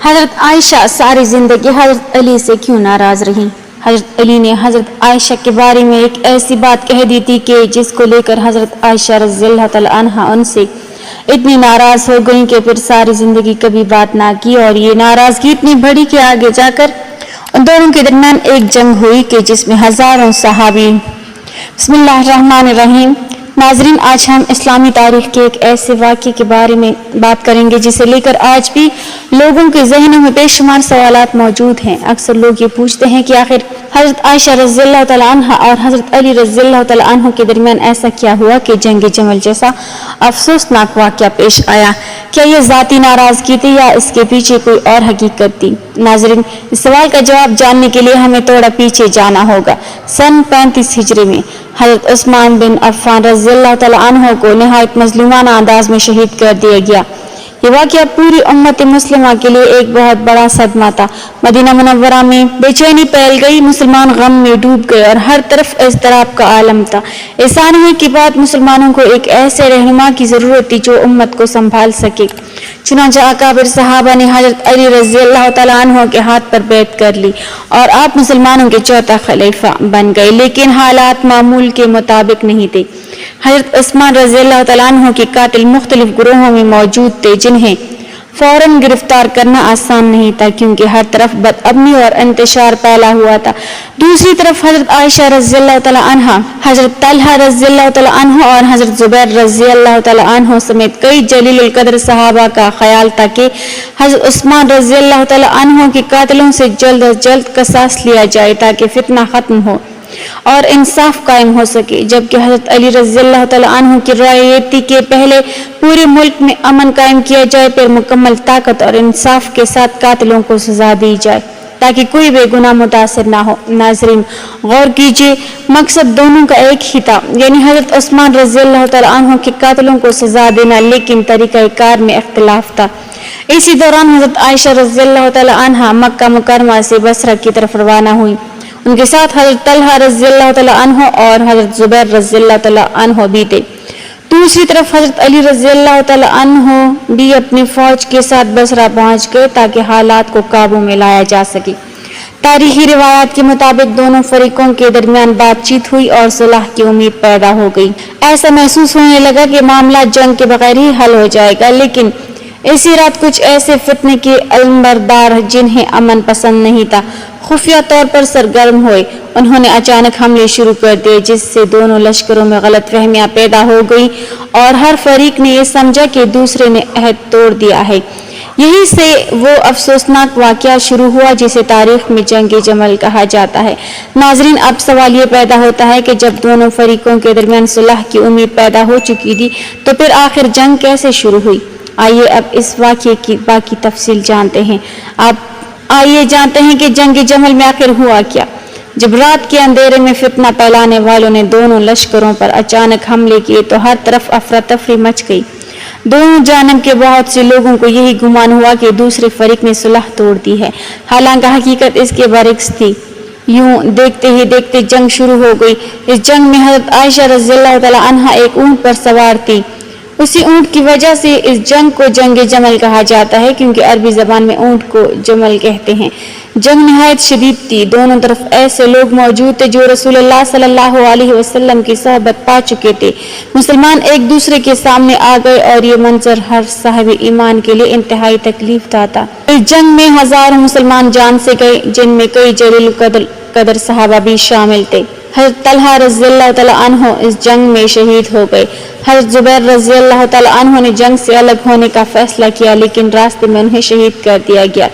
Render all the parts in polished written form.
حضرت عائشہ ساری زندگی حضرت علی سے کیوں ناراض رہیں؟ حضرت علی نے حضرت عائشہ کے بارے میں ایک ایسی بات کہہ دی تھی کہ جس کو لے کر حضرت عائشہ رضی اللہ تعالی عنہا ان سے اتنی ناراض ہو گئیں کہ پھر ساری زندگی کبھی بات نہ کی، اور یہ ناراضگی اتنی بڑی کہ آگے جا کر ان دونوں کے درمیان ایک جنگ ہوئی کہ جس میں ہزاروں صحابی۔ بسم اللہ الرحمن الرحیم۔ ناظرین، آج ہم اسلامی تاریخ کے ایک ایسے واقعے کے بارے میں بات کریں گے جسے لے کر آج بھی لوگوں کے ذہنوں میں بے شمار سوالات موجود ہیں۔ اکثر لوگ یہ پوچھتے ہیں کہ آخر حضرت عائشہ رضی اللہ تعالی عنہا اور حضرت علی رضی اللہ تعالی عنہ کے درمیان ایسا کیا ہوا کہ جنگ جمل جیسا افسوسناک واقعہ پیش آیا؟ کیا یہ ذاتی ناراضگی تھی یا اس کے پیچھے کوئی اور حقیقت تھی؟ ناظرین، اس سوال کا جواب جاننے کے لیے ہمیں تھوڑا پیچھے جانا ہوگا۔ سن 35 ہجری میں حضرت عثمان بن عفان رضی اللہ تعالی عنہ کو نہایت مظلومانہ انداز میں شہید کر دیا گیا۔ یہ واقعہ پوری امت مسلمہ کے لیے ایک بہت بڑا صدمہ تھا۔ مدینہ منورہ میں بے چینی پھیل گئی، مسلمان غم میں ڈوب گئے اور ہر طرف اضطراب کا عالم تھا۔ احسان ہوئی کہ بعد مسلمانوں کو ایک ایسے رہنما کی ضرورت تھی جو امت کو سنبھال سکے۔ چنانچہ اکابر صحابہ نے حضرت علی رضی اللہ تعالیٰ عنہ کے ہاتھ پر بیعت کر لی اور آپ مسلمانوں کے چوتھا خلیفہ بن گئے، لیکن حالات معمول کے مطابق نہیں تھے۔ حضرت عثمان رضی اللہ تعالیٰ عنہ کے قاتل مختلف گروہوں میں موجود تھے جنہیں فوراً گرفتار کرنا آسان نہیں تھا، کیونکہ ہر طرف بدامنی اور انتشار پھیلا ہوا تھا۔ دوسری طرف حضرت عائشہ رضی اللہ تعالی عنہا، حضرت طلحہ رضی اللہ تعالی عنہ اور حضرت زبیر رضی اللہ تعالی عنہ سمیت کئی جلیل القدر صحابہ کا خیال تھا کہ حضرت عثمان رضی اللہ تعالی عنہ کے قاتلوں سے جلد از جلد قصاص لیا جائے تاکہ فتنہ ختم ہو اور انصاف قائم ہو سکے، جبکہ حضرت علی رضی اللہ تعالی عنہ کی رائے یہ تھی کہ پہلے پورے ملک میں امن قائم کیا جائے، پھر مکمل طاقت اور انصاف کے ساتھ قاتلوں کو سزا دی جائے تاکہ کوئی بے گناہ متاثر نہ ہو۔ ناظرین، غور کیجیے، مقصد دونوں کا ایک ہی تھا، یعنی حضرت عثمان رضی اللہ تعالی عنہ کے قاتلوں کو سزا دینا، لیکن طریقہ کار میں اختلاف تھا۔ اسی دوران حضرت عائشہ رضی اللہ تعالی عنہ مکہ مکرمہ سے بصرہ کی طرف روانہ ہوئی۔ ان کے ساتھ حضرت طلحہ رضی اللہ تعالی عنہ اور حضرت زبیر رضی اللہ تعالی عنہ بھی تھے۔ دوسری طرف حضرت علی رضی اللہ تعالی عنہ بھی اپنی فوج کے ساتھ بصرہ پہنچ گئے تاکہ حالات کو قابو میں لایا جا سکے۔ تاریخی روایات کے مطابق دونوں فریقوں کے درمیان بات چیت ہوئی اور صلح کی امید پیدا ہو گئی۔ ایسا محسوس ہونے لگا کہ معاملہ جنگ کے بغیر ہی حل ہو جائے گا، لیکن اسی رات کچھ ایسے فتنے کے علمبردار جنہیں امن پسند نہیں تھا خفیہ طور پر سرگرم ہوئے۔ انہوں نے اچانک حملے شروع کر دیے، جس سے دونوں لشکروں میں غلط فہمیاں پیدا ہو گئی اور ہر فریق نے یہ سمجھا کہ دوسرے نے عہد توڑ دیا ہے۔ یہیں سے وہ افسوسناک واقعہ شروع ہوا جسے تاریخ میں جنگ جمل کہا جاتا ہے۔ ناظرین، اب سوال یہ پیدا ہوتا ہے کہ جب دونوں فریقوں کے درمیان صلح کی امید پیدا ہو چکی تھی تو پھر آخر جنگ کیسے شروع ہوئی؟ آئیے اب اس واقعے کی باقی تفصیل جانتے ہیں۔ آئیے جانتے ہیں کہ جنگ جمل میں آخر ہوا کیا۔ جب رات کے اندھیرے میں فتنہ پھیلانے والوں نے دونوں لشکروں پر اچانک حملے کیے تو ہر طرف افراتفری مچ گئی۔ دونوں جانب کے بہت سے لوگوں کو یہی گمان ہوا کہ دوسرے فریق نے صلح توڑ دی ہے، حالانکہ حقیقت اس کے برعکس تھی۔ یوں دیکھتے ہی دیکھتے جنگ شروع ہو گئی۔ اس جنگ میں حضرت عائشہ رضی اللہ تعالی عنہا ایک اونٹ پر سوار تھی۔ اسی اونٹ کی وجہ سے اس جنگ کو جنگ جمل کہا جاتا ہے، کیونکہ عربی زبان میں اونٹ کو جمل کہتے ہیں۔ جنگ نہایت شدید تھی۔ دونوں طرف ایسے لوگ موجود تھے جو رسول اللہ صلی اللہ علیہ وسلم کی صحبت پا چکے تھے۔ مسلمان ایک دوسرے کے سامنے آ گئے اور یہ منظر ہر صاحب ایمان کے لیے انتہائی تکلیف دہ تھا۔ اس جنگ میں ہزاروں مسلمان جان سے گئے، جن میں کئی جلیل قدر صحابہ بھی شامل تھے۔ حضرت طلحہ رضی اللہ تعالی عنہ اس جنگ میں شہید ہو گئے۔ حضرت زبیر رضی اللہ تعالی عنہ نے جنگ سے الگ ہونے کا فیصلہ کیا، لیکن راستے میں انہیں شہید کر دیا گیا۔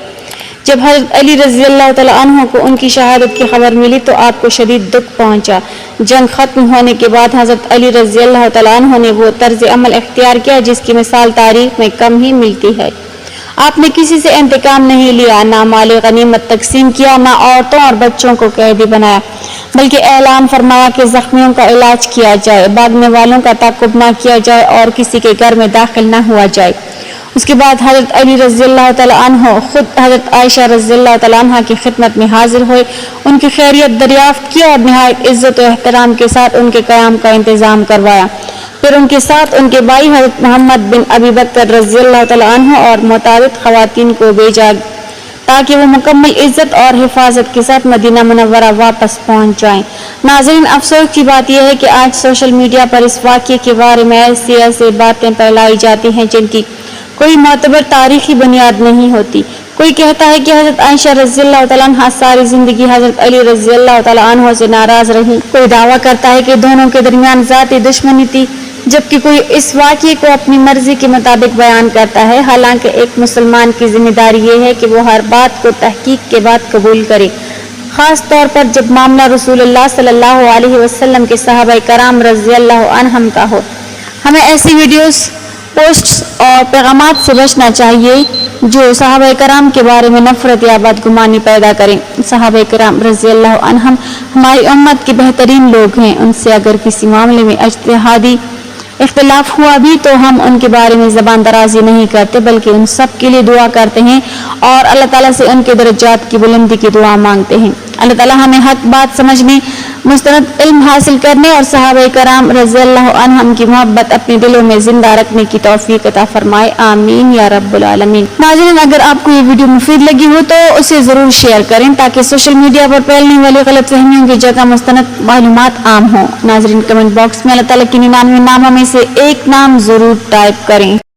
جب حضرت علی رضی اللہ تعالی عنہ کو ان کی شہادت کی خبر ملی تو آپ کو شدید دکھ پہنچا۔ جنگ ختم ہونے کے بعد حضرت علی رضی اللہ تعالی عنہ نے وہ طرز عمل اختیار کیا جس کی مثال تاریخ میں کم ہی ملتی ہے۔ آپ نے کسی سے انتقام نہیں لیا، نہ مال غنیمت تقسیم کیا، نہ عورتوں اور بچوں کو قیدی بنایا، بلکہ اعلان فرمایا کہ زخمیوں کا علاج کیا جائے، بھاگنے والوں کا تعاقب نہ کیا جائے اور کسی کے گھر میں داخل نہ ہوا جائے۔ اس کے بعد حضرت علی رضی اللہ تعالی عنہ خود حضرت عائشہ رضی اللہ تعالی عنہ کی خدمت میں حاضر ہوئے، ان کی خیریت دریافت کی اور نہایت عزت و احترام کے ساتھ ان کے قیام کا انتظام کروایا۔ پھر ان کے ساتھ ان کے بھائی حضرت محمد بن ابی بکر رضی اللہ تعالی عنہ اور متعدد خواتین کو بھیجا تاکہ وہ مکمل عزت اور حفاظت کے ساتھ مدینہ منورہ واپس پہنچ جائیں۔ ناظرین، افسوس کی بات یہ ہے کہ آج سوشل میڈیا پر اس واقعے کے بارے میں ایسی باتیں پھیلائی جاتی ہیں جن کی کوئی معتبر تاریخی بنیاد نہیں ہوتی۔ کوئی کہتا ہے کہ حضرت عائشہ رضی اللہ تعالیٰ عنہ ساری زندگی حضرت علی رضی اللہ تعالیٰ عنہ سے ناراض رہی۔ کوئی دعویٰ کرتا ہے کہ دونوں کے درمیان ذاتی دشمنی تھی، جبکہ کوئی اس واقعے کو اپنی مرضی کے مطابق بیان کرتا ہے۔ حالانکہ ایک مسلمان کی ذمہ داری یہ ہے کہ وہ ہر بات کو تحقیق کے بعد قبول کرے، خاص طور پر جب معاملہ رسول اللہ صلی اللہ علیہ وسلم کے صحابہ کرام رضی اللہ عنہم کا ہو۔ ہمیں ایسی ویڈیوز، پوسٹس اور پیغامات سے بچنا چاہیے جو صحابہ کرام کے بارے میں نفرت یا بدگمانی پیدا کریں۔ صحابہ کرام رضی اللہ عنہم ہماری امت کے بہترین لوگ ہیں۔ ان سے اگر کسی معاملے میں اجتہادی اختلاف ہوا بھی تو ہم ان کے بارے میں زبان درازی نہیں کرتے، بلکہ ان سب کے لیے دعا کرتے ہیں اور اللہ تعالیٰ سے ان کے درجات کی بلندی کی دعا مانگتے ہیں۔ اللہ تعالیٰ ہمیں حق بات سمجھنے، مستند علم حاصل کرنے اور صحابہ کرام رضی اللہ عنہم کی محبت اپنے دلوں میں زندہ رکھنے کی توفیق عطا فرمائے، آمین یا رب العالمین۔ ناظرین، اگر آپ کو یہ ویڈیو مفید لگی ہو تو اسے ضرور شیئر کریں تاکہ سوشل میڈیا پر پھیلنے والی غلط فہمیوں کی جگہ مستند معلومات عام ہوں۔ ناظرین، کمنٹ باکس میں اللہ تعالیٰ کے 99 ناموں میں سے ایک نام ضرور ٹائپ کریں۔